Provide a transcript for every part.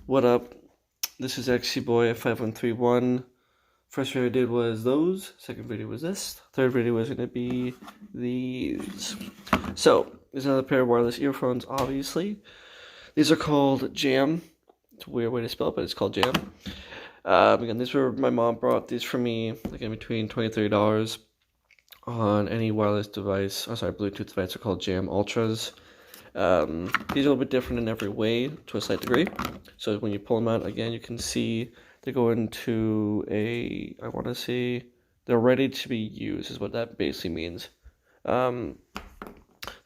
What up? This is XC Boy 5131. First video I did was those. Second video was this. Third video was going to be these. So, there's another pair of wireless earphones, obviously. These are called Jam. It's a weird way to spell it, but it's called Jam. Again, these were, my mom brought these for me, like in between $20 and $30 on any wireless device. Bluetooth device. They're called Jam Ultras. These are a little bit different in every way to a slight degree. So when you pull them out, again, you can see they go into I want to say, they're ready to be used is what that basically means. So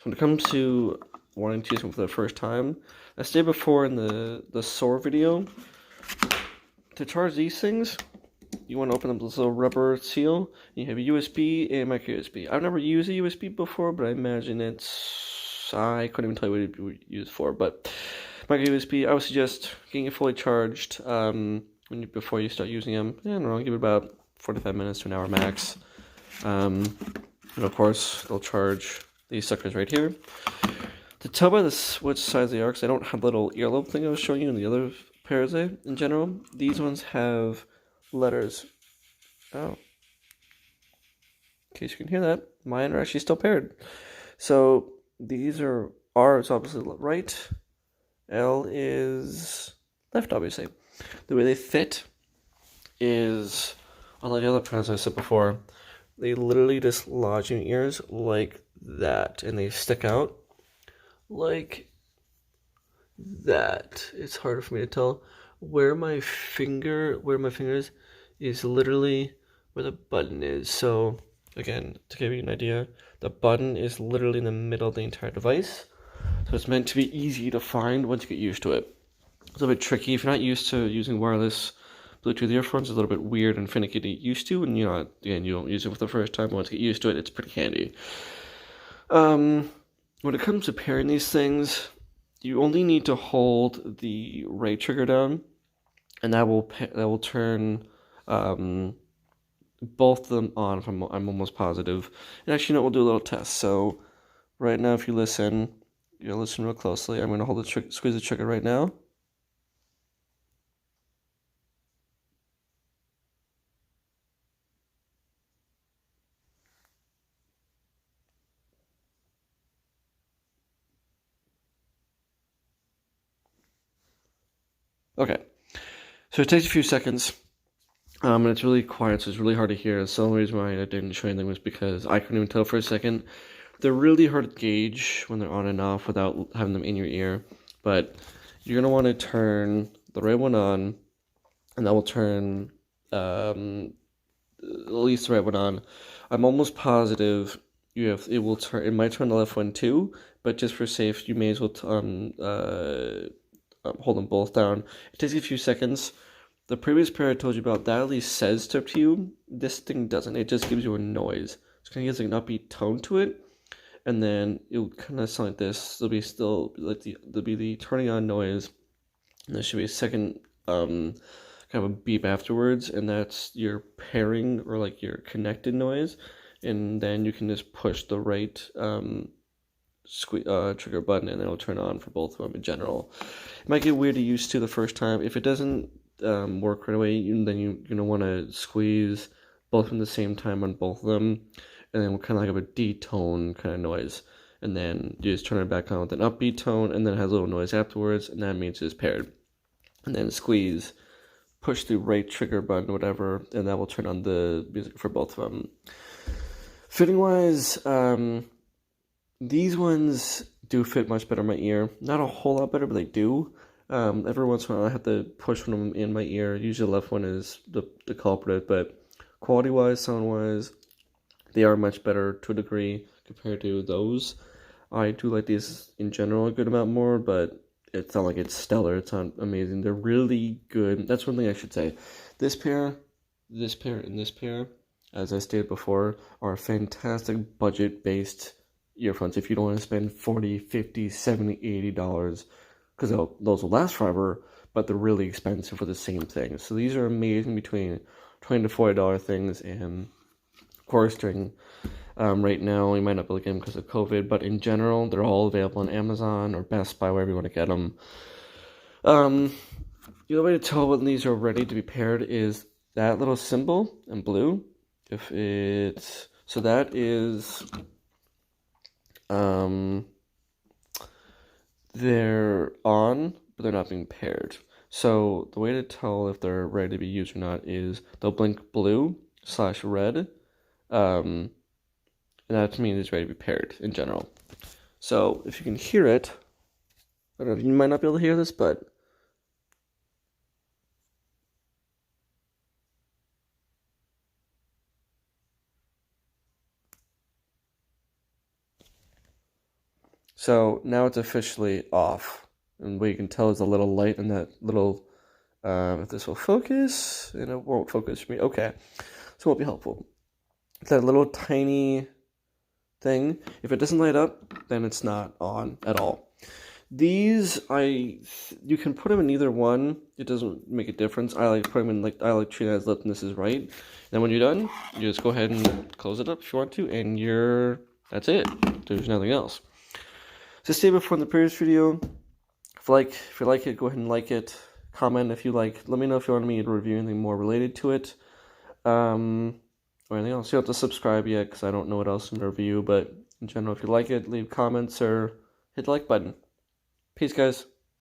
when it comes to wanting to use them for the first time, I stated before in the SOAR video, to charge these things, you want to open up this little rubber seal. You have a USB and micro USB. I've never used a USB before, but I imagine I couldn't even tell you what it would be used for, but micro USB, I would suggest getting it fully charged before you start using them. I don't know, give it about 45 minutes to an hour max. And of course, they'll charge these suckers right here. To tell by this which size they are, because I don't have the little earlobe thing I was showing you in the other pairs in general, these ones have letters. Oh. In case you can hear that, mine are actually still paired. So these are R is obviously right, L is left, obviously. The way they fit is, unlike the other pairs I said before, they literally just lodge in your ears like that, and they stick out like that. It's harder for me to tell where my fingers is literally where the button is. So again, to give you an idea, the button is literally in the middle of the entire device. So it's meant to be easy to find once you get used to it. It's a little bit tricky. If you're not used to using wireless Bluetooth earphones, it's a little bit weird and finicky to get used to. And you don't use it for the first time. Once you get used to it, it's pretty handy. When it comes to pairing these things, you only need to hold the right trigger down, and that will turn both of them on. I'm almost positive. And actually, we'll do a little test. So right now, if you listen, you'll listen real closely. I'm going to hold squeeze the trigger right now. Okay, so it takes a few seconds. And it's really quiet, so it's really hard to hear. So the only reason why I didn't show anything was because I couldn't even tell for a second. They're really hard to gauge when they're on and off without having them in your ear. But you're going to want to turn the right one on, and that will turn at least the right one on. I'm almost positive it might turn the left one too, but just for safe, you may as well hold them both down. It takes a few seconds. The previous pair I told you about, that at least says to you. This thing doesn't. It just gives you a noise. It's kind of gives like an upbeat tone to it, and then it'll kind of sound like this. There'll be the turning on noise, and there should be a second kind of a beep afterwards, and that's your pairing or like your connected noise, and then you can just push the right trigger button, and it'll turn on for both of them in general. It might get weird to use to the first time. If it doesn't work right away, then you're going to want to squeeze both at the same time on both of them, and then we'll kind of like have a D-tone kind of noise, and then you just turn it back on with an upbeat tone, and then it has a little noise afterwards, and that means it's paired. And then squeeze, push the right trigger button, whatever, and that will turn on the music for both of them. Fitting wise, these ones do fit much better in my ear. Not a whole lot better, but they do. Every once in a while I have to push one of them in my ear. Usually the left one is the culprit, but quality-wise, sound-wise, they are much better to a degree compared to those. I do like these in general a good amount more, but it's not like it's stellar. It's not amazing. They're really good. That's one thing I should say. This pair, and this pair, as I stated before, are fantastic budget-based earphones. If you don't want to spend $40, $50, $70, $80, because those will last forever, but they're really expensive for the same thing. So these are amazing between $20 to $40 things, and of course during right now you might not be able to get them because of COVID, but in general they're all available on Amazon or Best Buy, wherever you want to get them. The other way to tell when these are ready to be paired is that little symbol in blue. If it's, so that is, they're on, but they're not being paired. So the way to tell if they're ready to be used or not is they'll blink blue/red, and that means it's ready to be paired in general. So if you can hear it, I don't know, you might not be able to hear this, but so now it's officially off. And what you can tell is a little light in that little, if this will focus, and it won't focus for me. Okay, so it won't be helpful. That little tiny thing, if it doesn't light up, then it's not on at all. These, you can put them in either one. It doesn't make a difference. I like putting them in, I like treating it as left and this is right. Then when you're done, you just go ahead and close it up if you want to, and that's it. There's nothing else. So stay before in the previous video. If you like it, go ahead and like it. Comment if you like. Let me know if you want me to review anything more related to it. Or anything else. You don't have to subscribe yet because I don't know what else to review, but in general, if you like it, leave comments or hit the like button. Peace, guys.